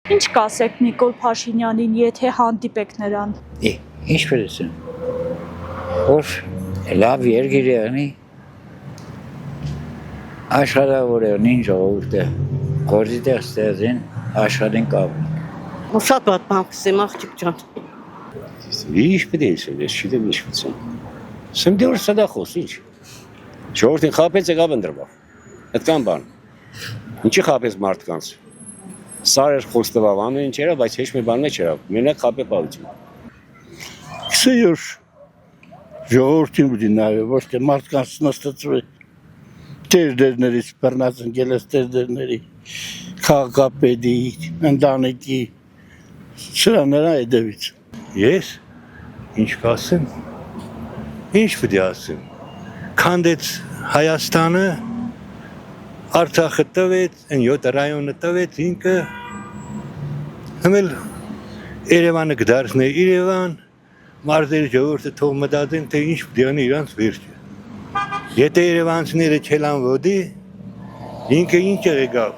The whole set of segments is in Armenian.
Ինչ կասեք Նիկոլ Փաշինյանին, եթե հանդիպեք նրան։ Ինչպես է։ Որ լավ երկիր անի, աշխատավորին ժողովուրդը, գործի տեղ ստեղծին, աշխատին կապին։ Շատ վատ բան կսեմ, աղջիկ ջան։ Ինչ պետք է ասել, ես չգիտեմ ինչ ասեմ։ Սեմ դեռ սադախոս, ինչ։ Ժողովրդին խաբեց եկավ ընդրվավ։ Այդքան բան։ Ինչի խաբեց մարդկանց։ Սարեր խոստովավ ամեն ինչ era, բայց ոչ մի բան չերավ։ Մենակ խաբե պալություն։ Քսեյոր ժողովրդին ուտի նայե, ոչ թե մարդկանց նստածվի տերդերներից բռնած ընկել տերդերների քաղաքապետի, ընտանիքի սրանera հետևից։ Ես ինչ կասեմ, ինչ պետք է ասեմ, քանդեց Հայաստանը, Արցախը տվեց, այն 7 ռայոնը տվեց, ինքը հմել Երևանը կդարձնե Երևան, մարզերի ժողովուրդը թող մտածեն, թե ինչ պետք է անի իրանց վերջը։ Եթե երևանցիները չելան ոդի, ինքը ինչ եղավ,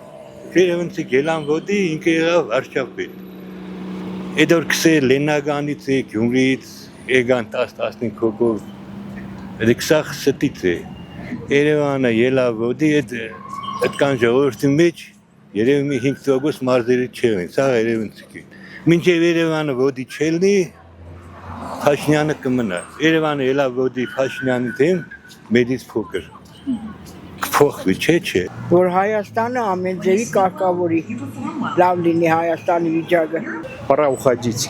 երևանցի գելան ոդի, ինքը եղավ վարչապետ։ Այդ որ քսել Լեննագանից է, Գյումրիից, եկան 10-15 հոգով, այդ քսախ ստից է։ Երևանը ելավ ոդի, այդքան ժողովրդի մեջ երևի մի 5% մարզերի չեղին, սա երևանցի։ Մինչև Երևանը ոդի չելնի, Փաշինյանը կմնա։ Երևանը ելավ ոդի Փաշինյանի դեմ, մեդից փոքր։ Կփոխվի, չէ։ Որ Հայաստանը ամեն ձևի կարգավորի, լավ լինի Հայաստանի վիճակը։ Пора уходить.